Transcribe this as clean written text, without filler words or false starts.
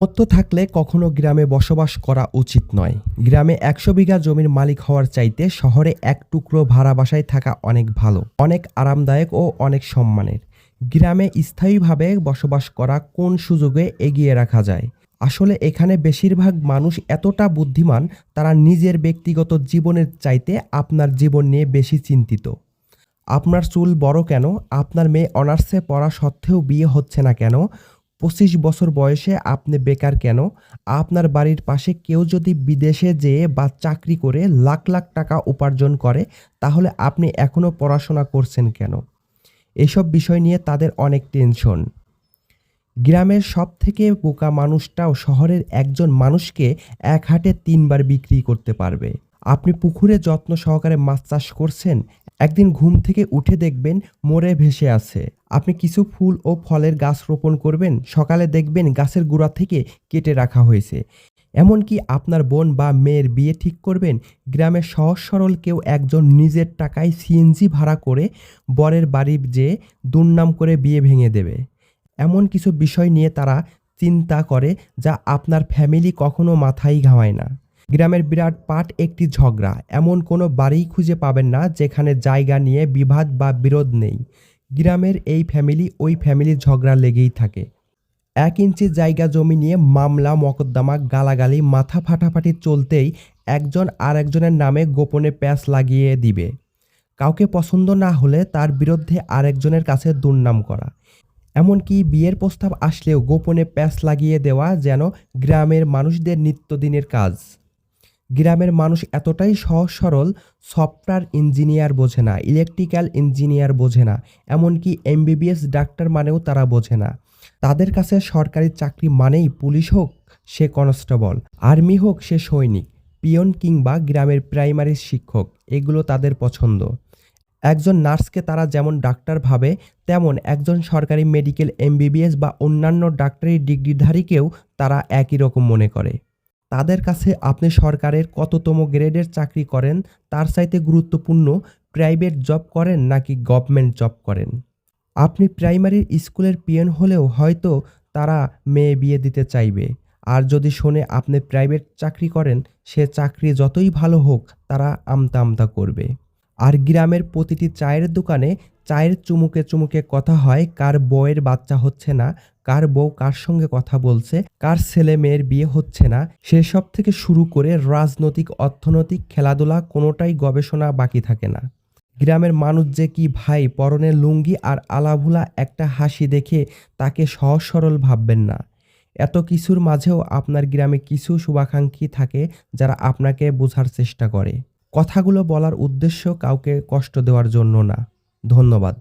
অর্থ থাকলে কখনো গ্রামে বসবাস করা উচিত নয়। গ্রামে ১০০ বিঘা জমির মালিক হওয়ার চাইতে শহরে এক টুকরো ভাড়া বাসায় থাকা অনেক ভালো, অনেক আরামদায়ক ও অনেক সম্মানের। গ্রামে স্থায়ীভাবে বসবাস করা কোন সুযোগে এগিয়ে রাখা যায়? আসলে এখানে বেশিরভাগ মানুষ এতটা বুদ্ধিমান, তারা নিজের ব্যক্তিগত জীবনের চাইতে আপনার জীবন নিয়ে বেশি চিন্তিত। আপনার চুল বড় কেন? আপনার মেয়ে অনার্সে পড়া সত্ত্বেও বিয়ে হচ্ছে না কেন? ২৫ বছর বয়সে আপনি বেকার কেন? আপনার বাড়ির পাশে কেউ যদি বিদেশে যেয়ে বা চাকরি করে লাখ লাখ টাকা উপার্জন করে, তাহলে আপনি এখনো পড়াশোনা করছেন কেন? এসব বিষয় নিয়ে তাদের অনেক টেনশন। গ্রামের সবথেকে বোকা মানুষটাও শহরের একজন মানুষকে এক হাটে ৩ বার বিক্রি করতে পারবে। আপনি পুকুরে যত্ন সহকারে মাছ চাষ করছেন, একদিন ঘুম থেকে উঠে দেখবেন মরে ভেসে আছে। আপনি কিছু ফুল ও ফলের গাছ রোপণ করবেন, সকালে দেখবেন গাছের গোড়া থেকে কেটে রাখা হয়েছে। এমনকি আপনার বোন বা মেয়ের বিয়ে ঠিক করবেন, গ্রামের সহজ সরল কেউ একজন নিজের টাকায় সিএনজি ভাড়া করে বরের বাড়ি যেয়ে দুর্নাম করে বিয়ে ভেঙে দেবে। এমন কিছু বিষয় নিয়ে তারা চিন্তা করে যা আপনার ফ্যামিলি কখনো মাথায় ঘামায় না। গ্রামের বিরাট পাট একটি ঝগড়া, এমন কোনো বাড়িই খুঁজে পাবেন না যেখানে জায়গা নিয়ে বিবাদ বা বিরোধ নেই। গ্রামের এই ফ্যামিলি ওই ফ্যামিলির ঝগড়া লেগেই থাকে। ১ ইঞ্চি জায়গা জমি নিয়ে মামলা মকদ্দমা গালাগালি মাথা ফাটাফাটি চলতেই একজন আর একজনের নামে গোপনে প্যাঁচ লাগিয়ে দিবে। কাউকে পছন্দ না হলে তার বিরুদ্ধে আরেকজনের কাছে দুর্নাম করা। এমনকি বিয়ের প্রস্তাব আসলেও গোপনে প্যাঁচ লাগিয়ে দেওয়া যেন গ্রামের মানুষদের নিত্যদিনের কাজ। গ্রামের মানুষ এতটাই সহজ সরল, সফটওয়্যার ইঞ্জিনিয়ার বোঝে না, ইলেকট্রিক্যাল ইঞ্জিনিয়ার বোঝে না, এমনকি এমবিবিএস ডাক্তার মানেও তারা বোঝে না। তাদের কাছে সরকারি চাকরি মানেই পুলিশ হোক সে কনস্টেবল, আর্মি হোক সে সৈনিক, পিয়ন কিংবা গ্রামের প্রাইমারি শিক্ষক, এগুলো তাদের পছন্দ। একজন নার্সকে তারা যেমন ডাক্তার ভাবে, তেমন একজন সরকারি মেডিকেল এমবিবিএস বা অন্যান্য ডাক্তারি ডিগ্রিধারীকেও তারা একই রকম মনে করে। তাদের কাছে আপনি সরকারের কততম গ্রেডের চাকরি করেন তার চাইতে গুরুত্বপূর্ণ প্রাইভেট জব করেন নাকি গভর্নমেন্ট জব করেন। আপনি প্রাইমারি স্কুলের পিয়ন হলেও হয়তো তারা মেয়ে বিয়ে দিতে চাইবে। আর যদি শোনে আপনি প্রাইভেট চাকরি করেন, সে চাকরি যতই ভালো হোক তারা আমতা আমতা করবে। আর গ্রামের প্রতিটি চায়ের দোকানে চায়ের চুমুকে চুমুকে কথা হয় কার বউয়ের বাচ্চা হচ্ছে না, কার বউ কার সঙ্গে কথা বলছে, কার ছেলে মেয়ের বিয়ে হচ্ছে না, সেসব থেকে শুরু করে রাজনৈতিক, অর্থনৈতিক, খেলাধুলা কোনোটাই গবেষণা বাকি থাকে না। গ্রামের মানুষ যে কি ভাই, পরনে লুঙ্গি আর আলাভুলা একটা হাসি দেখে তাকে সহজ সরল ভাববেন না। এত কিছুর মাঝেও আপনার গ্রামে কিছু শুভাকাঙ্ক্ষী থাকে যারা আপনাকে বোঝার চেষ্টা করে। কথাগুলো বলার উদ্দেশ্য কাউকে কষ্ট দেওয়ার জন্য না। ধন্যবাদ।